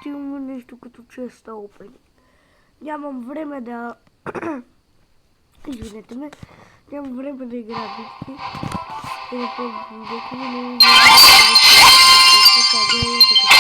ще имаме нещо като честа опени. Нямам време да... Извинете ме. Нямам време да играя битки. И да пробвам дека ми не така да е така.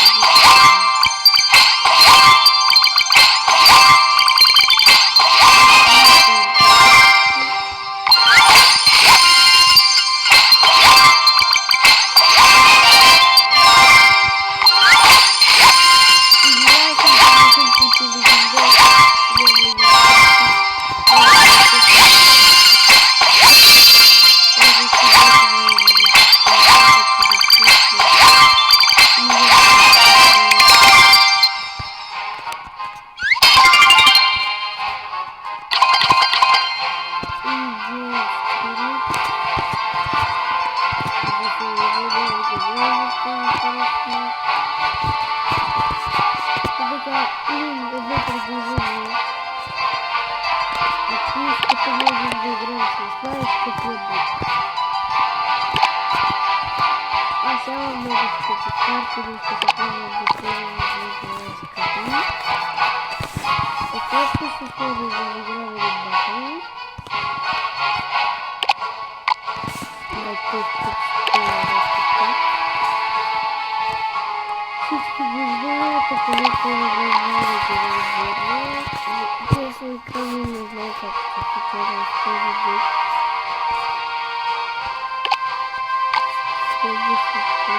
Всички го знаят, ако никой не го знае да го разбере. Честно и казвам, не знам как се случва с този бит. Тези са това.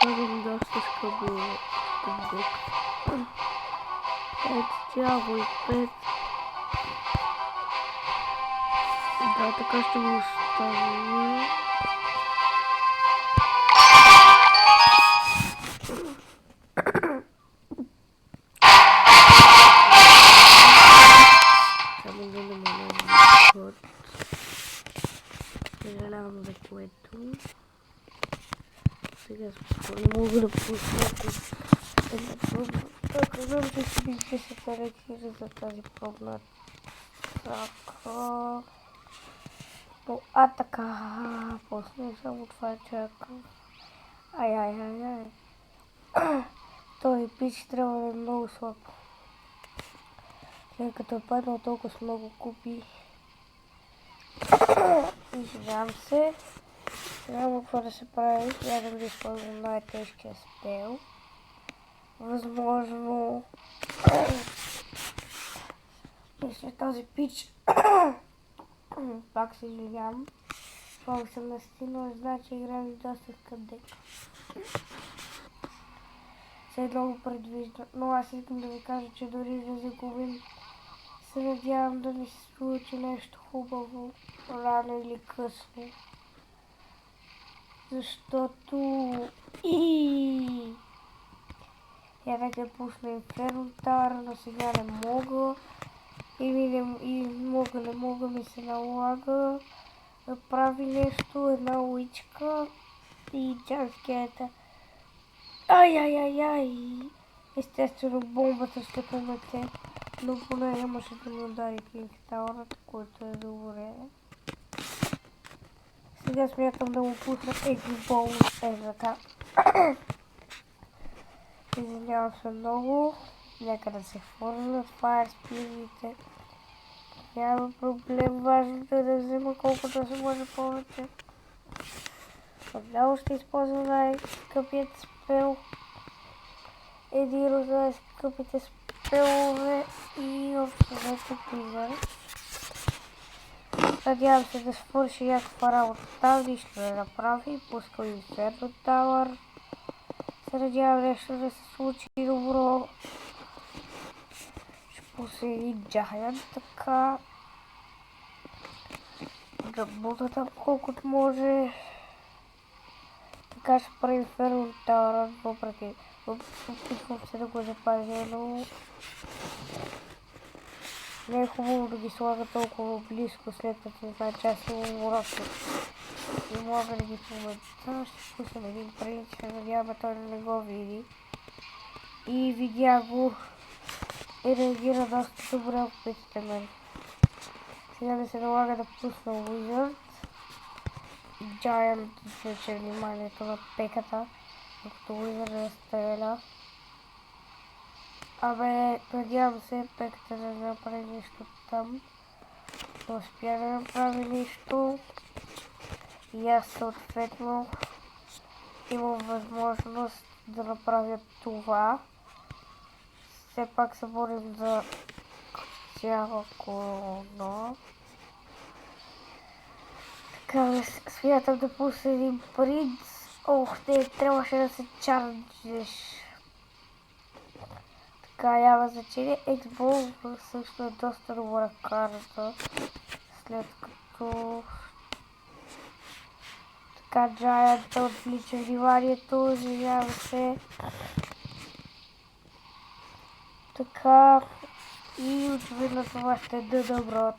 Казвам доста скъпо бит. Ето цяло и 5. Да, така ще го оставим. Само да намалям ход. Съжалявам за което. Сега не мога да пусна. Така, знам, че си бих се тарекира за тази пробна атака. Но атака. После само това чакам. Ай. Този пич трябва да е много слаб. След като е паднал толкова с много купи. Извинявам се. Няма какво да се прави. Смятам да използвам най-тежкия спел. Възможно... И след този пич... Пак се извинявам. Много съм настигнал, значи играем доста скъп дек. След много предвижда, но аз искам да ви кажа, че дори да загубим, се надявам да ни се случи нещо хубаво, рано или късно. Защото я нека пусна Инферно Тауър, но сега не мога. Не мога ми се налага да прави нещо, една луичка и джамскета. Ай! Естествено бомбата ще помете, но поне нямаше да ми удари Кинг Тауърът, който е добре. Сега смятам да му пусна Егибол така. Извинявам се много. Нека да се хвърлят Fire Spirit-ите. Няма проблем, важното е да взема колкото се може повече. Отново ще използвам най-скъпият спел. Един от най-скъпите спелове и общо взето призър. Надявам се да свърши някаква работа там, нищо да направи. Пускам Инферно Тауър. Се надявам нещо да се случи добро. Ще пусна един Giant така. Да бута там колкото може. Така ще прави Инферно Тауър, въпреки опитвам се да го запазя, но не е хубаво да ги слага толкова близко, след като знае, че аз имам уроки. Не мога да ги помета, ще пуснем един принц, се надяваме той да не го види. И видя го и реагира доста добре опитите мен. Сега ми се налага да пусна Wizard. Giant отвлече вниманието на пеката, докато Уизър разстреля. Абе, надявам се пеката да не направи нищо там. Не успя да направи нищо. И аз съответно имам възможност да направя това. Все пак се борим за цяла корона. Така, смятам да пусна един принц. Ох, не, трябваше да се чарджеш. Така, няма значение. Ексбол също е доста добра карта. След като... Така, Giant отвлича вниманието, извинявам се. Така, и очевидно това ще е добро.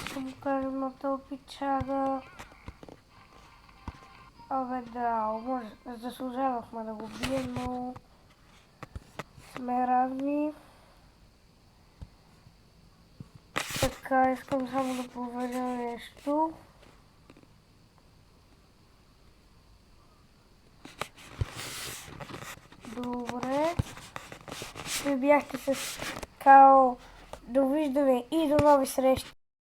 Ще му кажем на този пичага. Абе да, може, заслужавахме да го бием, но сме равни. Така, искам само да проверя нещо. Добре. Вие бяхте с Као. Довиждане и до нови срещи.